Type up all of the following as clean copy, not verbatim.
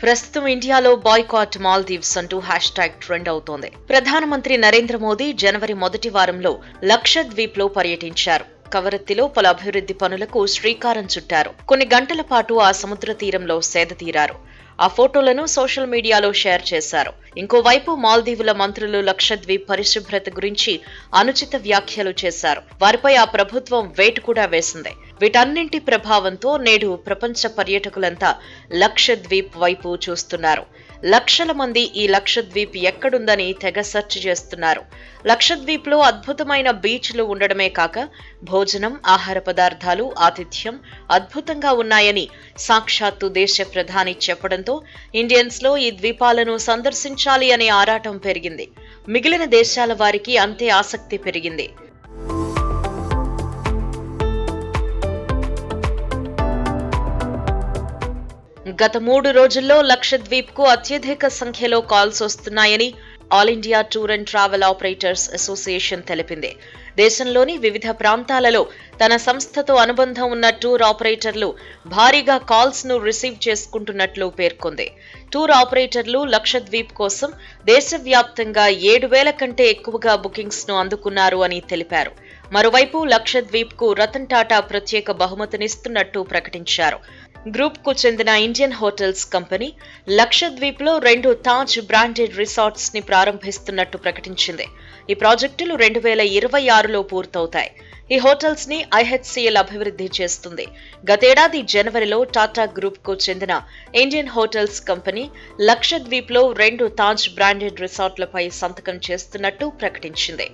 ప్రస్తుతం ఇండియాలో బాయ్కాట్ మాల్దీవ్స్ అంటూ హ్యాష్ట్యాగ్ ట్రెండ్ అవుతోంది. ప్రధానమంత్రి నరేంద్ర మోదీ జనవరి మొదటి వారంలో లక్షద్వీప్ లో పర్యటించారు. కవరత్తిలో పలు అభివృద్ధి పనులకు శ్రీకారం చుట్టారు. కొన్ని గంటల పాటు ఆ సముద్ర తీరంలో సేద తీరారు. ఆ ఫోటోలను సోషల్ మీడియాలో షేర్ చేశారు. ఇంకోవైపు మాల్దీవుల మంత్రులు లక్షద్వీప్ పరిశుభ్రత గురించి అనుచిత వ్యాఖ్యలు చేశారు. వారిపై ఆ ప్రభుత్వం వేటు కూడా వేసింది. వీటన్నింటి ప్రభావంతో నేడు ప్రపంచ పర్యాటకులంతా లక్షద్వీప్ వైపు చూస్తున్నారు. లక్షల మంది ఈ లక్షద్వీప్ ఎక్కడుందని తెగ సెర్చ్ చేస్తున్నారు. లక్షద్వీప్ లో అద్భుతమైన బీచ్లు ఉండడమే కాక భోజనం, ఆహార పదార్థాలు, ఆతిథ్యం అద్భుతంగా ఉన్నాయని సాక్షాత్తు దేశ ప్రధాని చెప్పడంతో ఇండియన్స్ లో ఈ ద్వీపాలను సందర్శించాలి అనే ఆరాటం పెరిగింది. మిగిలిన దేశాల వారికి అంతే ఆసక్తి పెరిగింది. గత 3 రోజుల్లో లక్షద్వీప్ కు అత్యధిక సంఖ్యలో కాల్స్ వస్తున్నాయని all India tour and travel operators association తెలిపింది. దేశంలోని వివిధ ప్రాంతాలలో తన సంస్థతో అనుబంధం ఉన్న టూర్ ఆపరేటర్లు భారీగా కాల్స్ ను రిసీవ్ చేసుకుంటున్నట్లు పేర్కొంది. టూర్ ఆపరేటర్లు లక్షద్వీప్ కోసం దేశవ్యాప్తంగా 7,000 కంటే ఎక్కువగా బుకింగ్స్ ను అందుకున్నారు అని తెలిపారు. మరోవైపు లక్షద్వీప్ కు రతన్ టాటా ప్రత్యేక బహుమతినిస్తున్నట్టు ప్రకటించారు. గ్రూప్ కు చెందిన ఇండియన్ హోటల్స్ కంపెనీ లక్షద్వీప్ లో 2 తాజ్ బ్రాండెడ్ రిసార్ట్స్ ని ప్రారంభిస్తున్నట్టు ప్రకటించింది. ఈ ప్రాజెక్టులు 2026లో పూర్తవుతాయి. ఈ హోటల్స్ ని IHCL అభివృద్ధి చేస్తుంది. గతేడాది జనవరిలో టాటా గ్రూప్ కు చెందిన ఇండియన్ హోటల్స్ కంపెనీ లక్షద్వీప్ లో 2 తాజ్ బ్రాండెడ్ రిసార్ట్లపై సంతకం చేస్తున్నట్టు ప్రకటించింది.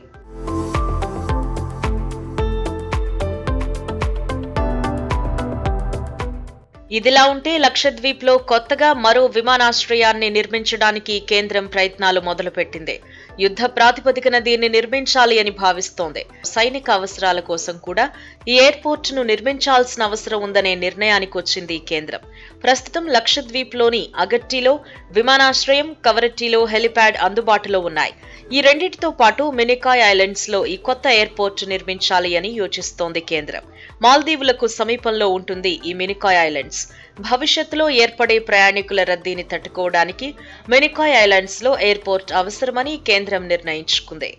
ఇదిలా ఉంటే లక్షద్వీప్ లో కొత్తగా మరో విమానాశ్రయాన్ని నిర్మించడానికి కేంద్రం ప్రయత్నాలు మొదలుపెట్టింది. యుద్ధ ప్రాతిపదికన దీన్ని నిర్మించాలి అని భావిస్తోంది. సైనిక అవసరాల కోసం కూడా ఈ ఎయిర్పోర్ట్ ను నిర్మించాల్సిన అవసరం ఉందనే నిర్ణయానికి వచ్చింది కేంద్రం. ప్రస్తుతం లక్షద్వీప్ లోని అగట్టిలో విమానాశ్రయం, కవరట్టిలో హెలిప్యాడ్ అందుబాటులో ఉన్నాయి. ఈ రెండింటితో పాటు మినికాయ్ ఐలాండ్స్ లో ఈ కొత్త ఎయిర్పోర్ట్ నిర్మించాలి అని యోచిస్తోంది కేంద్రం. మాల్దీవులకు సమీపంలో ఉంటుంది ఈ మినికాయ్ ఐలాండ్స్. భవిష్యత్తులో ఏర్పడే ప్రయాణికుల రద్దీని తట్టుకోవడానికి మినికాయ్ ఐలాండ్స్ లో ఎయిర్పోర్ట్ అవసరమని కేంద్రం నిర్ణయించుకుంది.